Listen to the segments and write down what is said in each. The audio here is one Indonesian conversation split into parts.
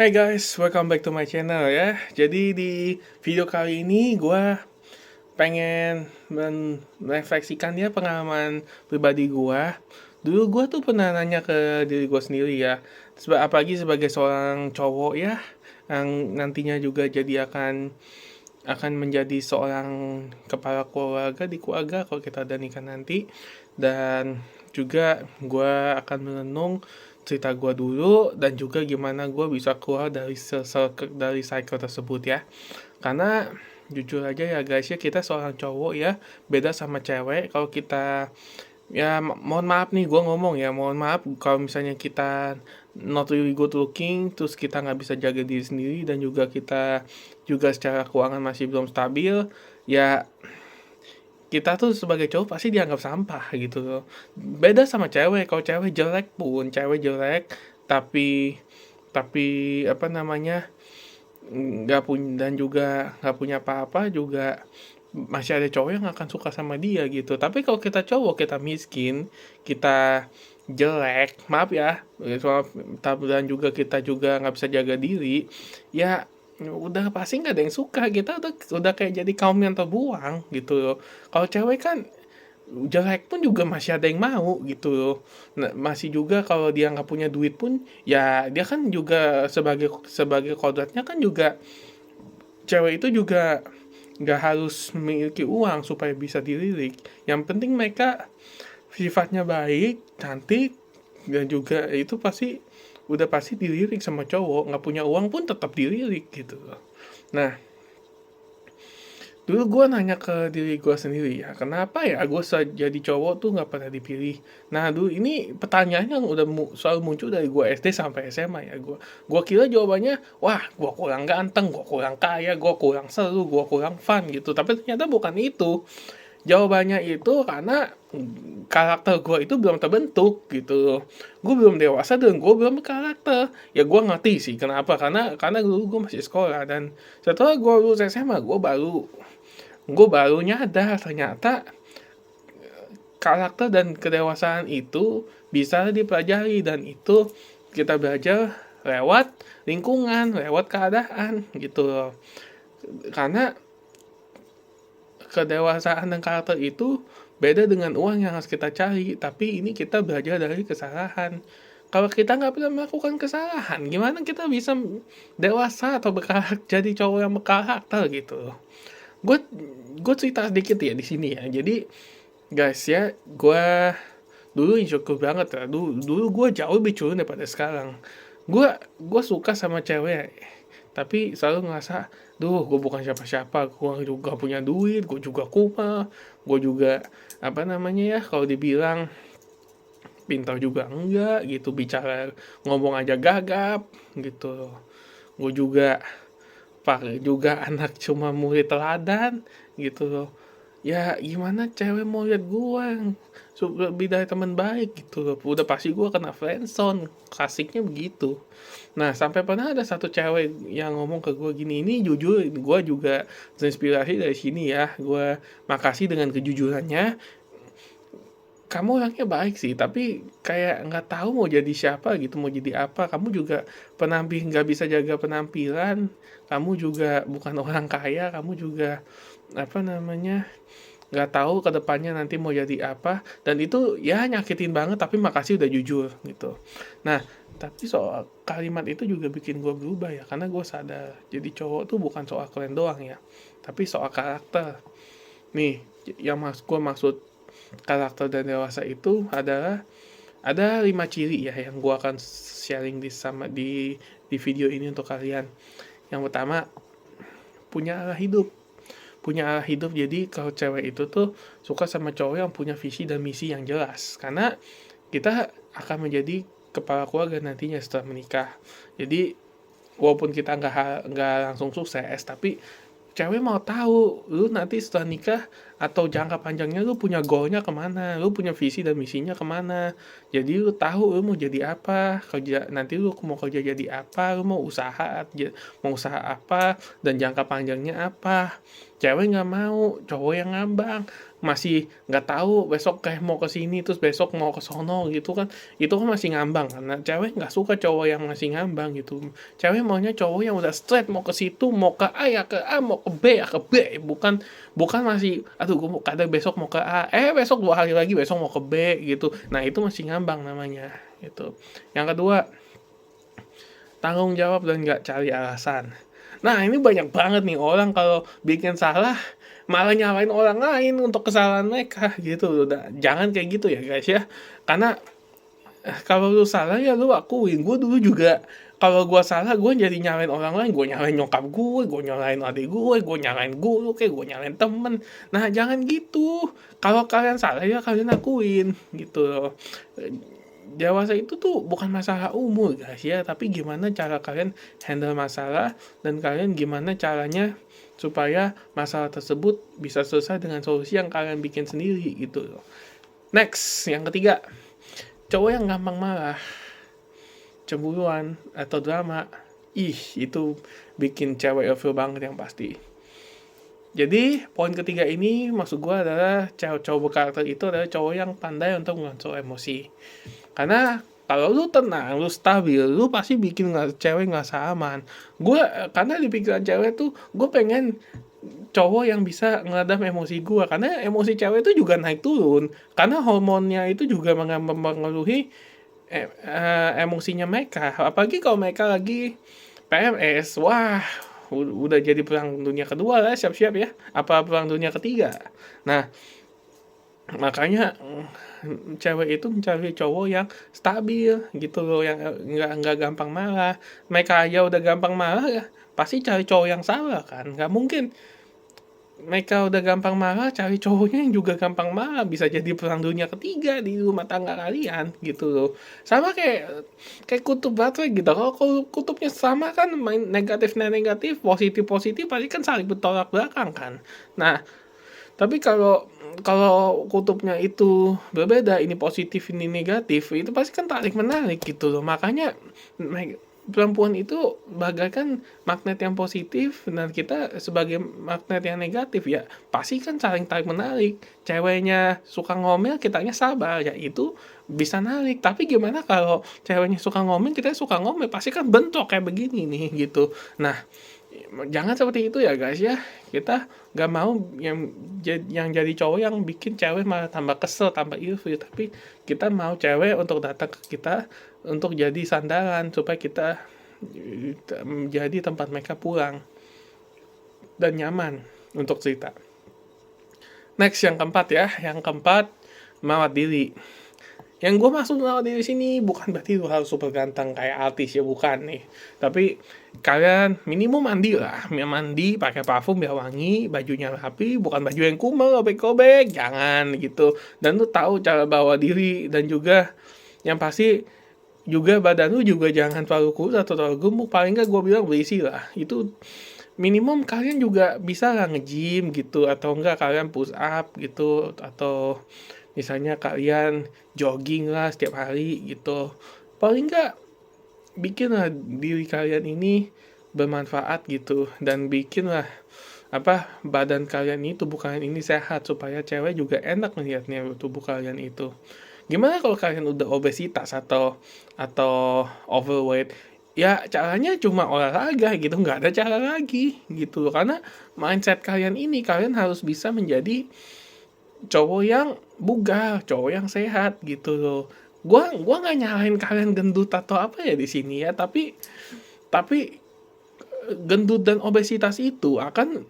Hai guys, welcome back to my channel ya. Jadi di video kali ini gue pengen merefleksikan ya pengalaman pribadi gue. Dulu gue tuh pernah nanya ke diri gue sendiri ya, apalagi sebagai seorang cowok ya, yang nantinya juga jadi akan menjadi seorang kepala keluarga di keluarga kalau kita ada nikah nanti. Dan juga gue akan merenung cerita gue dulu dan juga gimana gue bisa keluar dari cycle tersebut ya. Karena jujur aja ya guys ya, kita seorang cowok ya beda sama cewek. Kalau kita ya mohon maaf nih gue ngomong ya, mohon maaf kalau misalnya kita not really good looking, terus kita nggak bisa jaga diri sendiri, dan juga kita juga secara keuangan masih belum stabil ya, kita tuh sebagai cowok pasti dianggap sampah gitu loh. Beda sama cewek. Kalau cewek jelek tapi apa namanya, nggak punya, dan juga nggak punya apa-apa juga, masih ada cowok yang akan suka sama dia gitu. Tapi kalau kita cowok, kita miskin, kita jelek, maaf ya, dan juga kita juga nggak bisa jaga diri, ya udah pasti nggak ada yang suka. Kita udah kayak jadi kaum yang terbuang gitu loh. Kalau cewek kan jelek pun juga masih ada yang mau gitu loh. Nah, masih juga kalau dia nggak punya duit pun ya dia kan juga sebagai sebagai kodratnya kan juga, cewek itu juga nggak harus memiliki uang supaya bisa dilirik. Yang penting mereka sifatnya baik, cantik, dan juga itu udah pasti dilirik sama cowok. Nggak punya uang pun tetap dilirik gitu loh. Nah, dulu gue nanya ke diri gue sendiri ya, kenapa ya gue jadi cowok tuh nggak pernah dipilih. Nah dulu ini pertanyaan yang udah selalu muncul dari gue SD sampai SMA ya. Gue kira jawabannya, wah gue kurang ganteng, gue kurang kaya, gue kurang seru, gue kurang fun gitu. Tapi ternyata bukan itu. Jawabannya itu karena karakter gue itu belum terbentuk gitu. Gue belum dewasa dan gue belum berkarakter. Ya gue ngerti sih kenapa, karena dulu gue masih sekolah, dan setelah gue lulus SMA gue baru nyadar ternyata karakter dan kedewasaan itu bisa dipelajari, dan itu kita belajar lewat lingkungan, lewat keadaan gitu loh. Karena kedewasaan dan karakter itu beda dengan uang yang harus kita cari, tapi ini kita belajar dari kesalahan. Kalau kita nggak pernah melakukan kesalahan, gimana kita bisa dewasa atau jadi cowok yang berkarakter gitu loh. Gue cerita sedikit ya di sini ya. Jadi guys ya, gue dulu insecure banget ya. Dulu gue jauh lebih culun daripada sekarang. Gue suka sama cewek, tapi selalu ngerasa, gue bukan siapa-siapa, gue juga punya duit, gue juga kumah, gue juga apa namanya ya, kalau dibilang pintar juga enggak gitu, bicara ngomong aja gagap gitu. Gue juga anak cuma murid teladan gitu loh. Ya gimana cewek mau lihat gue yang lebih dari teman baik gitu loh. Udah pasti gue kena friendzone, klasiknya begitu. Nah sampai pernah ada satu cewek yang ngomong ke gue gini, ini jujur gue juga terinspirasi dari sini ya. Gue makasih dengan kejujurannya. Kamu orangnya baik sih, tapi kayak nggak tahu mau jadi siapa gitu, mau jadi apa. Kamu juga nggak bisa jaga penampilan. Kamu juga bukan orang kaya. Kamu juga apa namanya, nggak tahu ke depannya nanti mau jadi apa. Dan itu ya nyakitin banget, tapi makasih udah jujur gitu. Nah, tapi soal kalimat itu juga bikin gue berubah ya, karena gue sadar jadi cowok tuh bukan soal keren doang ya, tapi soal karakter. Nih, yang gue maksud karakter dan dewasa itu adalah ada 5 ciri ya yang gue akan sharing di video ini untuk kalian. Yang pertama, punya arah hidup. Punya arah hidup, jadi kalau cewek itu tuh suka sama cowok yang punya visi dan misi yang jelas. Karena kita akan menjadi kepala keluarga nantinya setelah menikah. Jadi walaupun kita nggak langsung sukses, tapi cewek mau tahu lu nanti setelah nikah atau jangka panjangnya lu punya goalnya kemana, lu punya visi dan misinya kemana. Jadi lu tahu lu mau jadi apa, kerja nanti lu mau kerja jadi apa, lu mau usaha apa, dan jangka panjangnya apa. Cewek nggak mau, cowok yang ngambang, masih nggak tahu besok kayak mau ke sini terus besok mau ke sono gitu kan, itu kan masih ngambang. Karena cewek nggak suka cowok yang masih ngambang gitu. Cewek maunya cowok yang udah straight, mau ke situ, mau ke A ya ke A, mau ke B ya ke B, bukan bukan masih aduh gue kadang besok mau ke A, besok 2 hari lagi besok mau ke B gitu. Nah itu masih ngambang namanya gitu. Yang kedua, tanggung jawab dan nggak cari alasan. Nah ini banyak banget nih orang kalau bikin salah malah nyalain orang lain untuk kesalahan mereka gitu. Udah, jangan kayak gitu ya guys ya. Karena kalau lu salah ya lu akuin. Gue dulu juga kalau gue salah gue jadi nyalain orang lain, gue nyalain nyokap gue nyalain adik gue nyalain guru, kayak gue nyalain temen. Nah jangan gitu. Kalau kalian salah ya kalian akuin gitu loh. Dewasa itu tuh bukan masalah umur guys ya, tapi gimana cara kalian handle masalah dan kalian gimana caranya supaya masalah tersebut bisa selesai dengan solusi yang kalian bikin sendiri gitu loh. Next, yang ketiga, cowok yang gampang marah, cemburuan atau drama, itu bikin cewek ilfil banget yang pasti. Jadi poin ketiga ini maksud gue adalah cowok berkarakter itu adalah cowok yang pandai untuk mengontrol emosi. Karena kalau lu tenang, lu stabil, lu pasti bikin cewek ngerasa aman. Karena di pikiran cewek tuh, gue pengen cowok yang bisa ngeredam emosi gue. Karena emosi cewek itu juga naik turun. Karena hormonnya itu juga mempengaruhi emosinya mereka. Apalagi kalau mereka lagi PMS, wah udah jadi perang dunia kedua lah, siap-siap ya. Apa perang dunia ketiga. Nah, makanya cewek itu mencari cowok yang stabil gitu loh, yang nggak gampang marah. Mereka aja udah gampang marah ya, pasti cari cowok yang salah kan. Nggak mungkin mereka udah gampang marah cari cowoknya yang juga gampang marah, bisa jadi perang dunia ketiga di rumah tangga kalian gitu loh. Sama kayak kutub baterai gitu. Kalau kutubnya sama kan, main negatif positif pasti kan saling bertolak belakang kan. Nah tapi kalau kutubnya itu berbeda, ini positif, ini negatif, itu pasti kan tarik menarik gitu loh. Makanya perempuan itu bagaikan magnet yang positif dan kita sebagai magnet yang negatif ya. Pasti kan saling tarik menarik. Ceweknya suka ngomel, kitanya sabar, ya itu bisa narik. Tapi gimana kalau ceweknya suka ngomel, kita suka ngomel, pasti kan bentrok kayak begini nih gitu. Nah, jangan seperti itu ya guys ya. Kita gak mau yang jadi cowok yang bikin cewek malah tambah kesel, tambah ilfil. Tapi kita mau cewek untuk datang ke kita untuk jadi sandaran supaya kita menjadi tempat mereka pulang dan nyaman untuk cerita. Next, yang keempat ya. Yang keempat, merawat diri. Yang gue maksud merawat diri sini bukan berarti lu harus super ganteng kayak artis ya, bukan nih. Tapi kalian minimum mandi lah, mandi pakai parfum biar wangi, bajunya rapi, bukan baju yang kumel, robek-robek, jangan gitu. Dan lu tahu cara bawa diri, dan juga yang pasti juga badan lu juga jangan terlalu kurus atau terlalu gemuk, paling nggak gue bilang berisi lah. Itu minimum kalian juga bisa lah nge-gym gitu, atau enggak kalian push up gitu, atau misalnya kalian jogging lah setiap hari gitu. Paling nggak bikinlah diri kalian ini bermanfaat gitu, dan bikinlah badan kalian ini, tubuh kalian ini sehat supaya cewek juga enak melihatnya tubuh kalian itu. Gimana kalau kalian udah obesitas atau overweight? Ya caranya cuma olahraga gitu, nggak ada cara lagi gitu. Karena mindset kalian ini, kalian harus bisa menjadi cowok yang bugar, cowok yang sehat gitu loh. Gua nggak nyalahin kalian gendut atau apa ya di sini ya, tapi gendut dan obesitas itu akan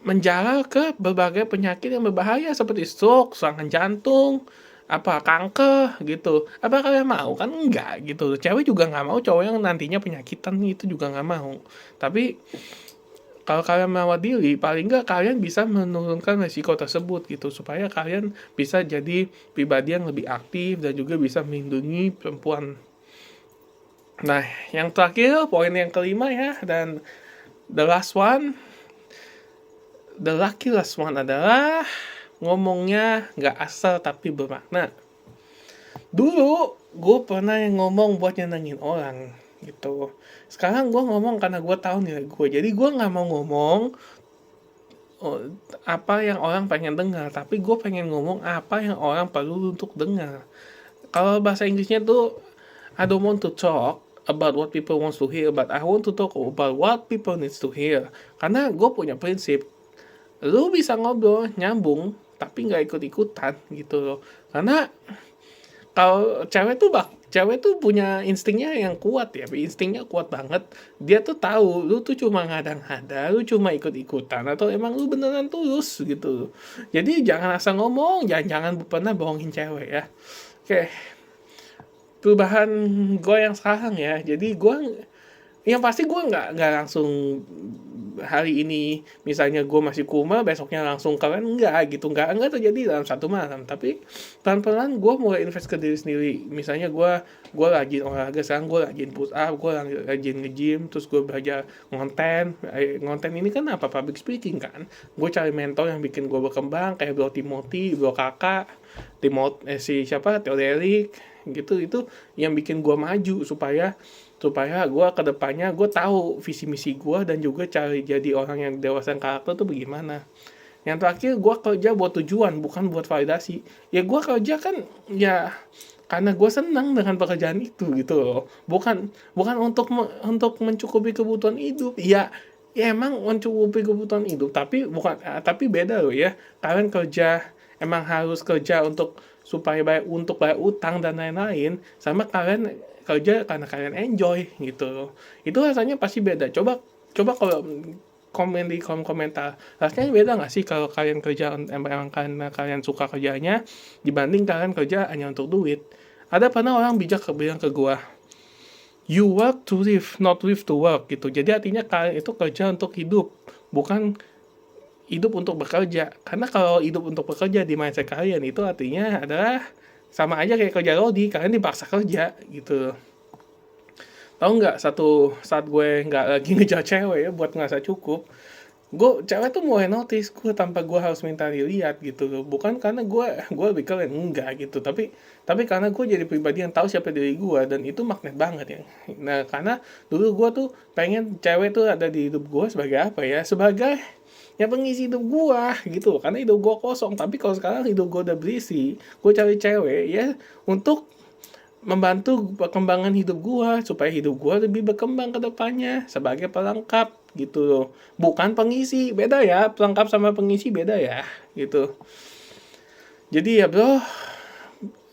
menjalar ke berbagai penyakit yang berbahaya seperti stroke, serangan jantung, kanker gitu. Apa kalian mau? Kan enggak gitu. Cewek juga nggak mau cowok yang nantinya penyakitan, itu juga nggak mau. Tapi kalau kalian merawat diri, paling nggak kalian bisa menurunkan resiko tersebut gitu, supaya kalian bisa jadi pribadi yang lebih aktif dan juga bisa melindungi perempuan. Nah, yang terakhir, poin yang kelima ya, dan the last one, the lucky last one adalah ngomongnya nggak asal tapi bermakna. Dulu gue pernah yang ngomong buat nyenengin orang gitu. Sekarang gue ngomong karena gue tahu nilai gue. Jadi gue nggak mau ngomong apa yang orang pengen dengar, tapi gue pengen ngomong apa yang orang perlu untuk dengar. Kalau bahasa Inggrisnya tuh I don't want to talk about what people wants to hear, but I want to talk about what people needs to hear. Karena gue punya prinsip, lu bisa ngobrol nyambung tapi nggak ikut-ikutan gitu loh. Karena kalau cewek tuh punya instingnya yang kuat ya, instingnya kuat banget. Dia tuh tahu lu tuh cuma ngada-ngada, lu cuma ikut-ikutan atau emang lu beneran tulus gitu. Jadi jangan asal ngomong, jangan pernah bohongin cewek ya. Oke, perubahan gue yang sekarang ya. Jadi gue yang pasti gue nggak langsung hari ini misalnya gue masih kuma besoknya langsung keren, enggak gitu, enggak terjadi dalam satu malam, tapi pelan-pelan gue mulai invest ke diri sendiri. Misalnya gue rajin olahraga, sekarang gue rajin push up, gue rajin nge-gym, terus gue belajar ngonten ini kan apa, public speaking kan. Gue cari mentor yang bikin gue berkembang kayak Bro Timothy, Bro Kakak, Teoderik gitu. Itu yang bikin gue maju supaya gue kedepannya gue tahu visi misi gue dan juga cari jadi orang yang dewasa karakter tuh bagaimana. Yang terakhir, gue kerja buat tujuan, bukan buat validasi. Ya gue kerja kan ya karena gue senang dengan pekerjaan itu gitu loh. Bukan untuk mencukupi kebutuhan hidup. Ya emang mencukupi kebutuhan hidup, tapi tapi beda loh ya. Kalian kerja emang harus kerja supaya bayar utang dan lain-lain, sama kalian kerja karena kalian enjoy gitu. Itu rasanya pasti beda. Coba kalau komen di kolom komentar, rasanya beda nggak sih kalau kalian kerja emang karena kalian suka kerjanya dibanding kalian kerja hanya untuk duit. Ada pernah orang bijak bilang ke gua, you work to live, not live to work gitu. Jadi artinya kalian itu kerja untuk hidup, bukan hidup untuk bekerja. Karena kalau hidup untuk bekerja di mindset kalian itu artinya adalah sama aja kayak kerja rodi, kalian dipaksa kerja gitu. Tahu nggak, satu saat gue nggak lagi ngejar cewek ya buat ngerasa cukup, cewek tuh mulai notice gue tanpa gue harus minta dilihat gitu. Bukan karena gue keren, enggak gitu, tapi karena gue jadi pribadi yang tahu siapa diri gue, dan itu magnet banget ya. Nah, karena dulu gue tuh pengen cewek tuh ada di hidup gue sebagai apa ya, sebagai yang pengisi hidup gua gitu, karena hidup gua kosong. Tapi kalau sekarang hidup gua udah berisi, gua cari cewek ya untuk membantu perkembangan hidup gua, supaya hidup gua lebih berkembang ke depannya sebagai pelengkap gitu loh. Bukan pengisi, beda ya, pelengkap sama pengisi beda ya gitu. Jadi ya bro,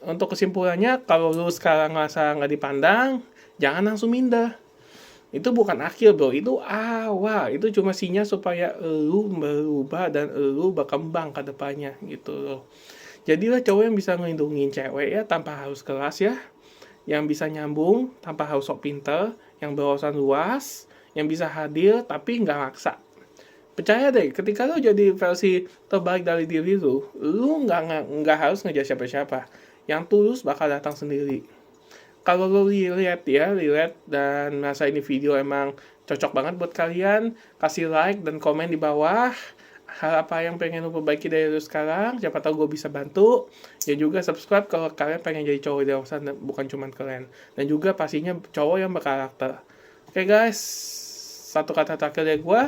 untuk kesimpulannya, kalau lu sekarang ngerasa nggak dipandang, jangan langsung minder. Itu bukan akhir bro, itu awal. Itu cuma sinyal supaya lu berubah dan lu berkembang ke depannya gitu loh. Jadilah cowok yang bisa ngelindungin cewek ya tanpa harus keras ya, yang bisa nyambung tanpa harus sok pinter, yang berwawasan luas, yang bisa hadir tapi nggak maksa. Percaya deh, ketika lu jadi versi terbaik dari diri lu nggak harus ngejar siapa-siapa. Yang tulus bakal datang sendiri. Kalau lo lihat dan merasa ini video emang cocok banget buat kalian, kasih like dan komen di bawah hal apa yang pengen lo perbaiki dari lo sekarang. Siapa tahu gue bisa bantu. Dan juga subscribe kalau kalian pengen jadi cowok dewasa bukan cuma keren. Dan juga pastinya cowok yang berkarakter. Oke guys, satu kata terakhir dari gue,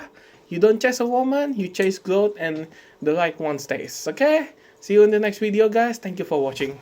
you don't chase a woman, you chase growth and the right one stays. Okay? See you in the next video guys. Thank you for watching.